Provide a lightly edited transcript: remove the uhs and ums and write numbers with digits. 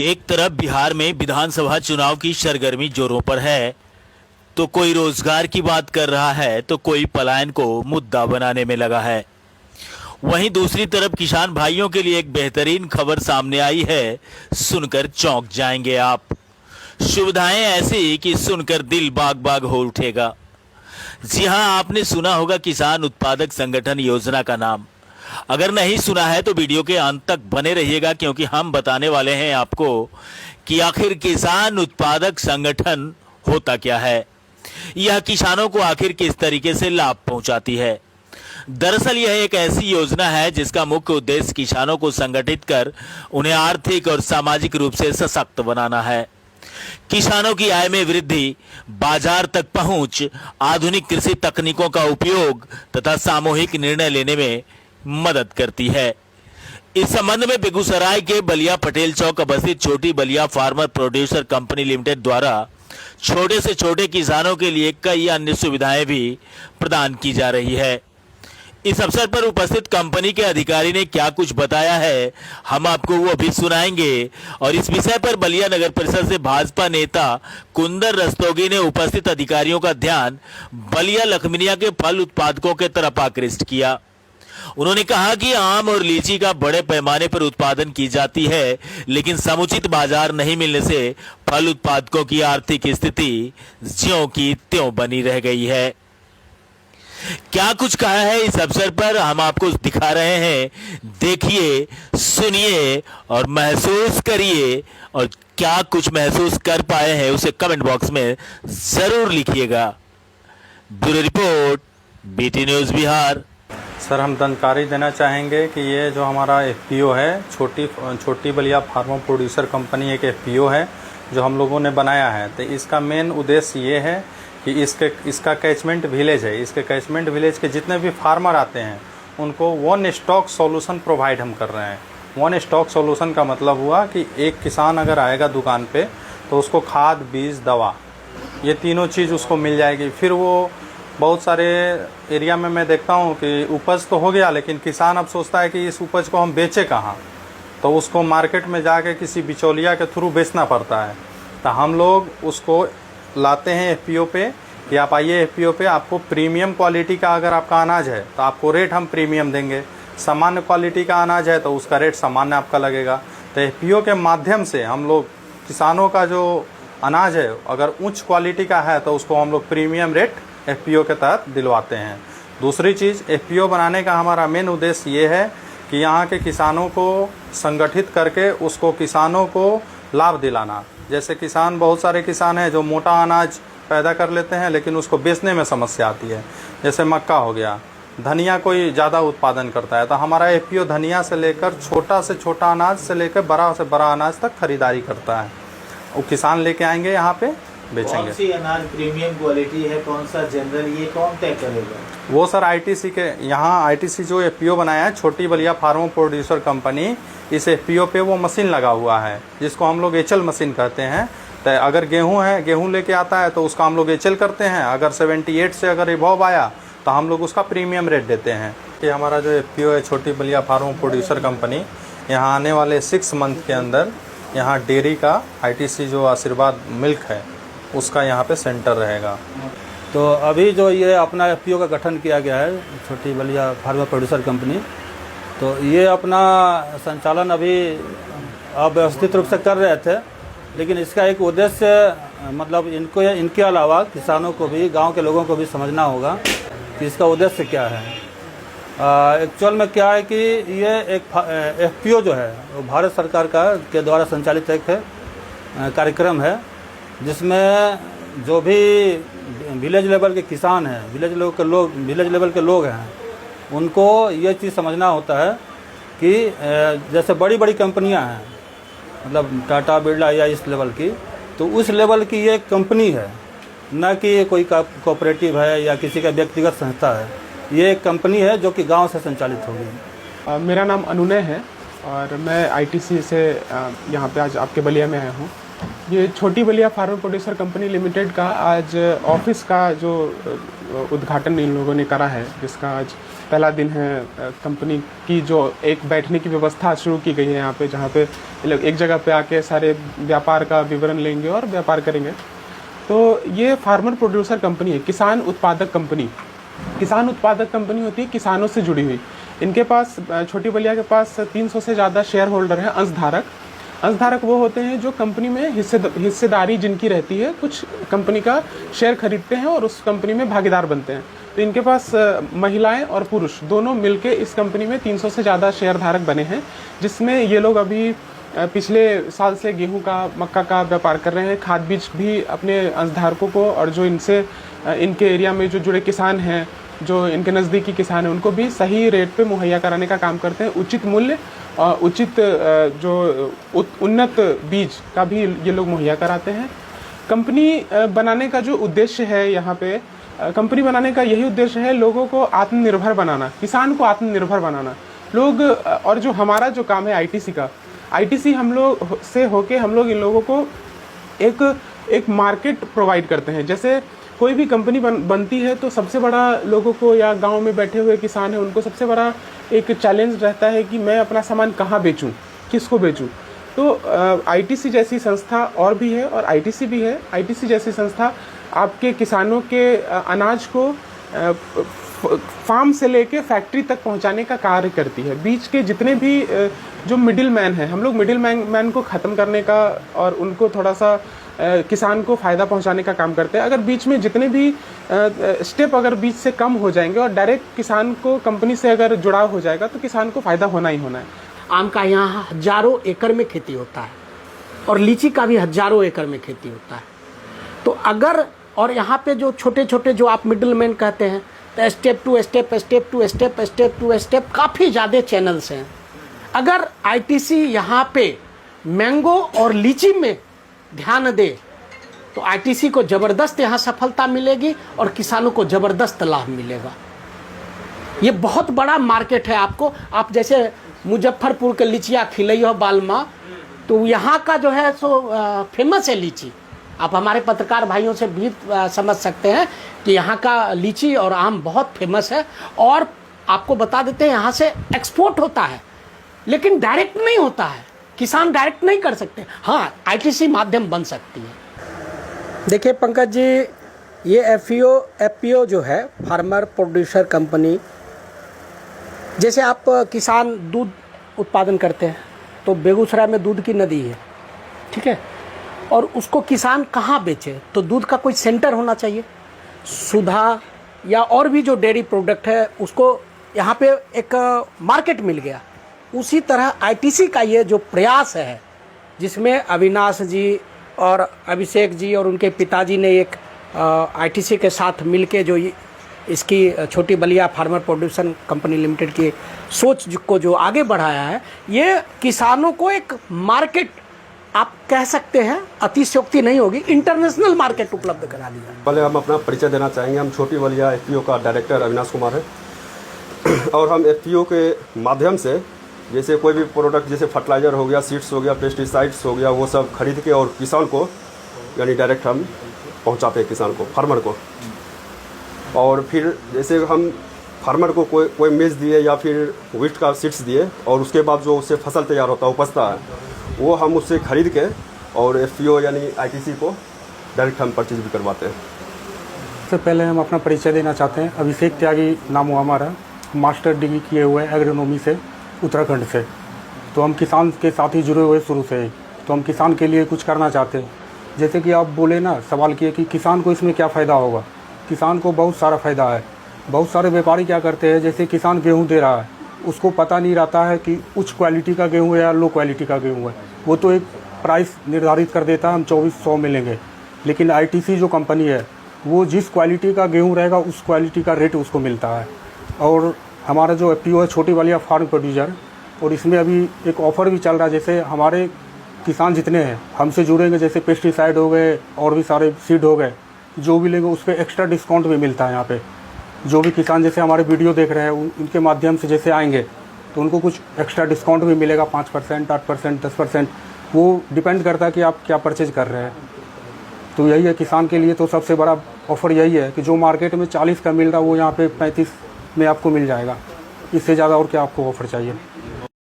एक तरफ बिहार में विधानसभा चुनाव की सरगर्मी जोरों पर है, तो कोई रोजगार की बात कर रहा है तो कोई पलायन को मुद्दा बनाने में लगा है। वहीं दूसरी तरफ किसान भाइयों के लिए एक बेहतरीन खबर सामने आई है, सुनकर चौंक जाएंगे आप। सुविधाएं ऐसी कि सुनकर दिल बाग बाग हो उठेगा। जी हां, आपने सुना होगा किसान उत्पादक संगठन योजना का नाम। अगर नहीं सुना है तो वीडियो के अंत तक बने रहिएगा, क्योंकि हम बताने वाले हैं आपको कि आखिर किसान उत्पादक संगठन होता क्या है, यह किसानों को आखिर किस तरीके से लाभ पहुंचाती है। दरअसल यह एक ऐसी योजना है जिसका मुख्य उद्देश्य किसानों को संगठित कर उन्हें आर्थिक और सामाजिक रूप से सशक्त बनाना है। किसानों की आय में वृद्धि, बाजार तक पहुंच, आधुनिक कृषि तकनीकों का उपयोग तथा सामूहिक निर्णय लेने में मदद करती है। इस संबंध में बेगूसराय के बलिया पटेल चौक अवस्थित छोटी Ballia farmer producer company limited द्वारा छोटे से छोटे किसानों के लिए कई अन्य सुविधाएं भी प्रदान की जा रही है। इस अवसर पर उपस्थित कंपनी के अधिकारी ने क्या कुछ बताया है, हम आपको वो भी सुनाएंगे। और इस विषय पर बलिया नगर परिषद से भाजपा नेता कुंदर रस्तोगी ने उपस्थित अधिकारियों का ध्यान बलिया लखमीनिया के फल उत्पादकों के तरफ आकृष्ट किया। उन्होंने कहा कि आम और लीची का बड़े पैमाने पर उत्पादन की जाती है, लेकिन समुचित बाजार नहीं मिलने से फल उत्पादकों की आर्थिक स्थिति ज्यों की त्यों बनी रह गई है। क्या कुछ कहा है इस अवसर पर हम आपको दिखा रहे हैं, देखिए, सुनिए और महसूस करिए। और क्या कुछ महसूस कर पाए हैं उसे कमेंट बॉक्स में जरूर लिखिएगा। Bureau report, BT news Bihar. Sir, हम जानकारी देना चाहेंगे कि ये जो हमारा एफपीओ है, छोटी बलिया फार्मर प्रोड्यूसर कंपनी एक एफपीओ है जो हम लोगों ने बनाया है। तो इसका मेन उद्देश्य ये है कि इसका कैचमेंट विलेज है। इसके कैचमेंट विलेज के जितने भी फार्मर आते हैं उनको वन स्टॉक सॉल्यूशन प्रोवाइड हम कर रहे हैं। वन स्टॉक सॉल्यूशन का मतलब हुआ कि एक किसान अगर आएगा दुकान पे तो उसको खाद, बीज, दवा, ये तीनों चीज़ उसको मिल जाएगी। फिर वो बहुत सारे एरिया में मैं देखता हूँ कि उपज तो हो गया, लेकिन किसान अब सोचता है कि इस उपज को हम बेचें कहाँ, तो उसको मार्केट में जाके किसी बिचौलिया के थ्रू बेचना पड़ता है। तो हम लोग उसको लाते हैं एफपीओ पे कि आप आइए एफपीओ पे, आपको प्रीमियम क्वालिटी का अगर आपका अनाज है तो आपको रेट हम प्रीमियम देंगे। सामान्य क्वालिटी का अनाज है तो उसका रेट सामान्य आपका लगेगा। तो एफपीओ के माध्यम से हम लोग किसानों का जो अनाज है अगर उच्च क्वालिटी का है तो उसको हम लोग प्रीमियम रेट एफपीओ के तहत दिलवाते हैं। दूसरी चीज़, एफपीओ बनाने का हमारा मेन उद्देश्य ये है कि यहाँ के किसानों को संगठित करके उसको किसानों को लाभ दिलाना। जैसे किसान, बहुत सारे किसान हैं जो मोटा अनाज पैदा कर लेते हैं लेकिन उसको बेचने में समस्या आती है। जैसे मक्का हो गया, धनिया कोई ज़्यादा उत्पादन करता है तो हमारा एफपीओ धनिया से लेकर छोटा से छोटा अनाज से लेकर बड़ा से बड़ा अनाज तक खरीदारी करता है। वो किसान लेके आएंगे यहाँ पे बेचेंगे। कौन सी अनाज प्रीमियम क्वालिटी है, कौन सा जनरल, ये कौन तय करेगा? वो सर आईटीसी के, यहाँ आईटीसी जो एफपीओ बनाया है छोटी बलिया फार्मर प्रोड्यूसर कंपनी, इस एफपीओ पे वो मशीन लगा हुआ है जिसको हम लोग एचएल मशीन कहते हैं। तो अगर गेहूं है, गेहूं लेके आता है तो उसका हम लोग एचएल करते हैं। अगर 78 से अगर इवॉल्व आया तो हम लोग उसका प्रीमियम रेट देते हैं। कि हमारा जो एफपीओ है छोटी बलिया फार्मर प्रोड्यूसर कंपनी, यहाँ आने वाले 6 मंथ के अंदर यहाँ डेयरी का आईटीसी जो आशीर्वाद मिल्क है उसका यहाँ पे सेंटर रहेगा। तो अभी जो ये अपना एफपीओ का गठन किया गया है छोटी बलिया फार्मर प्रोड्यूसर कंपनी, तो ये अपना संचालन अभी अव्यवस्थित रूप से कर रहे थे, लेकिन इसका एक उद्देश्य, मतलब इनके अलावा किसानों को भी, गांव के लोगों को भी समझना होगा कि इसका उद्देश्य क्या है। एक्चुअल में क्या है कि ये एक एफपीओ जो है वो भारत सरकार के द्वारा संचालित एक कार्यक्रम है, जिसमें जो भी विलेज लेवल के किसान हैं, विलेज लेवल के लोग हैं, उनको ये चीज़ समझना होता है कि जैसे बड़ी बड़ी कंपनियां हैं, मतलब टाटा, बिरला या इस लेवल की, तो उस लेवल की ये कंपनी है, न कि कोई कोऑपरेटिव है या किसी का व्यक्तिगत संस्था है। ये एक कंपनी है जो कि गांव से संचालित होगी। मेरा नाम अनुनय है और मैं आईटीसी से यहाँ पे आज आपके बलिया में आया हूँ। ये छोटी Ballia farmer producer company limited का आज ऑफिस का जो उद्घाटन इन लोगों ने करा है, जिसका आज पहला दिन है कंपनी की जो एक बैठने की व्यवस्था शुरू की गई है यहाँ पे, जहाँ पे ये लोग एक जगह पे आके सारे व्यापार का विवरण लेंगे और व्यापार करेंगे। तो ये फार्मर प्रोड्यूसर कंपनी है, किसान उत्पादक कंपनी। किसान उत्पादक कंपनी होती है किसानों से जुड़ी हुई। इनके पास छोटी बलिया के पास 300 से ज़्यादा शेयर होल्डर हैं, अंशधारक। अंशधारक वो होते हैं जो कंपनी में हिस्सेदारी जिनकी रहती है, कुछ कंपनी का शेयर खरीदते हैं और उस कंपनी में भागीदार बनते हैं। तो इनके पास महिलाएं और पुरुष दोनों मिलके इस कंपनी में 300 से ज़्यादा शेयर धारक बने हैं, जिसमें ये लोग अभी पिछले साल से गेहूं का, मक्का का व्यापार कर रहे हैं। खाद बीज भी अपने अंशधारकों को और जो इनसे इनके एरिया में जो जुड़े किसान हैं, जो इनके नज़दीकी किसान हैं, उनको भी सही रेट पे मुहैया कराने का काम करते हैं। उचित मूल्य, उचित जो उन्नत बीज का भी ये लोग मुहैया कराते हैं। कंपनी बनाने का जो उद्देश्य है, यहाँ पे कंपनी बनाने का यही उद्देश्य है, लोगों को आत्मनिर्भर बनाना, किसान को आत्मनिर्भर बनाना। लोग और जो हमारा जो काम है आईटीसी का, आईटीसी हम लोग से होके हम लोग इन लोगों को एक मार्केट प्रोवाइड करते हैं। जैसे कोई भी कंपनी बनती है तो सबसे बड़ा लोगों को, या गांव में बैठे हुए किसान हैं, उनको सबसे बड़ा एक चैलेंज रहता है कि मैं अपना सामान कहाँ बेचूं, किसको बेचूं। तो आईटीसी जैसी संस्था और भी है और आईटीसी भी है। आईटीसी जैसी संस्था आपके किसानों के अनाज को फार्म से लेके फैक्ट्री तक पहुंचाने का कार्य करती है। बीच के जितने भी जो मिडिल मैन है, हम लोग मिडिल मैन को ख़त्म करने का और उनको थोड़ा सा किसान को फ़ायदा पहुंचाने का काम करते हैं। अगर बीच में जितने भी स्टेप अगर बीच से कम हो जाएंगे और डायरेक्ट किसान को कंपनी से अगर जुड़ाव हो जाएगा तो किसान को फ़ायदा होना ही होना है। आम का यहाँ हजारों एकड़ में खेती होता है और लीची का भी हजारों एकड़ में खेती होता है। तो अगर, और यहाँ पे जो छोटे छोटे जो आप मिडिल मैन कहते हैं, तो step to step, step to step, step to step काफ़ी ज़्यादा चैनल्स हैं। अगर आईटीसी यहाँ पे मैंगो और लीची में ध्यान दे तो आईटीसी को ज़बरदस्त यहाँ सफलता मिलेगी और किसानों को ज़बरदस्त लाभ मिलेगा। ये बहुत बड़ा मार्केट है। आपको, आप जैसे मुजफ्फरपुर के लीचियाँ खिलाई हो बालमा, तो यहाँ का जो है सो फेमस है लीची। आप हमारे पत्रकार भाइयों से भी समझ सकते हैं कि यहाँ का लीची और आम बहुत फेमस है। और आपको बता देते हैं यहाँ से एक्सपोर्ट होता है, लेकिन डायरेक्ट नहीं होता है। किसान डायरेक्ट नहीं कर सकते। हाँ, आईटीसी माध्यम बन सकती है। देखिए पंकज जी, ये एफपीओ जो है, फार्मर प्रोड्यूसर कंपनी, जैसे आप किसान दूध उत्पादन करते हैं तो बेगूसराय में दूध की नदी है, ठीक है, और उसको किसान कहाँ बेचे, तो दूध का कोई सेंटर होना चाहिए। सुधा या और भी जो डेयरी प्रोडक्ट है उसको यहाँ पे एक मार्केट मिल गया। उसी तरह आईटीसी का ये जो प्रयास है, जिसमें अविनाश जी और अभिषेक जी और उनके पिताजी ने एक आईटीसी के साथ मिलके जो इसकी छोटी Ballia farmer producer company limited की सोच को जो आगे बढ़ाया है, ये किसानों को एक मार्केट, आप कह सकते हैं, अतिशयोक्ति नहीं होगी, इंटरनेशनल मार्केट उपलब्ध करा दिया। पहले हम अपना परिचय देना चाहेंगे। हम छोटी बलिया एफपीओ का डायरेक्टर अविनाश कुमार है और हम एफपीओ के माध्यम से जैसे कोई भी प्रोडक्ट, जैसे फर्टिलाइज़र हो गया, सीड्स हो गया, पेस्टिसाइड्स हो गया, वो सब खरीद के और किसान को यानी डायरेक्ट हम पहुंचाते हैं किसान को, फार्मर को। और फिर जैसे हम फार्मर को कोई मेज दिए या फिर वीट का सीड्स दिए और उसके बाद जो उससे फसल तैयार होता है, उपजता है, वो हम उससे खरीद के और एफपीओ यानी आईटीसी को डायरेक्ट हम परचेज भी करवाते हैं। सबसे पहले हम अपना परिचय देना चाहते हैं। अभिषेक त्यागी नाम हुआ हमारा, मास्टर डिग्री किए हुए एग्रोनॉमी से, उत्तराखंड से। तो हम किसान के साथ ही जुड़े हुए शुरू से ही, तो हम किसान के लिए कुछ करना चाहते हैं। जैसे कि आप बोले ना, सवाल किए कि किसान को इसमें क्या फ़ायदा होगा। किसान को बहुत सारा फ़ायदा है। बहुत सारे व्यापारी क्या करते हैं, जैसे किसान गेहूँ दे रहा है, उसको पता नहीं रहता है कि उच्च क्वालिटी का गेहूँ है या लो क्वालिटी का गेहूँ है। वो तो एक प्राइस निर्धारित कर देता है, हम 2400 में लेंगे। लेकिन आईटीसी जो कंपनी है, वो जिस क्वालिटी का गेहूँ रहेगा उस क्वालिटी का रेट उसको मिलता है। और हमारा जो एफपीओ है छोटी बलिया फार्म प्रोड्यूसर, और इसमें अभी एक ऑफ़र भी चल रहा है। जैसे हमारे किसान जितने हैं हमसे जुड़ेंगे, जैसे पेस्टिसाइड हो गए और भी सारे सीड हो गए, जो भी लेंगे उस पर एक्स्ट्रा डिस्काउंट भी मिलता है। यहाँ पे जो भी किसान जैसे हमारे वीडियो देख रहे हैं उनके माध्यम से जैसे आएंगे तो उनको कुछ एक्स्ट्रा डिस्काउंट भी मिलेगा, 5%, 8%, 10%। वो डिपेंड करता है कि आप क्या परचेज कर रहे हैं। तो यही है किसान के लिए, तो सबसे बड़ा ऑफ़र यही है कि जो मार्केट में 40 का मिल रहा है वो यहाँ पे 35 में आपको मिल जाएगा। इससे ज़्यादा और क्या आपको ऑफर चाहिए।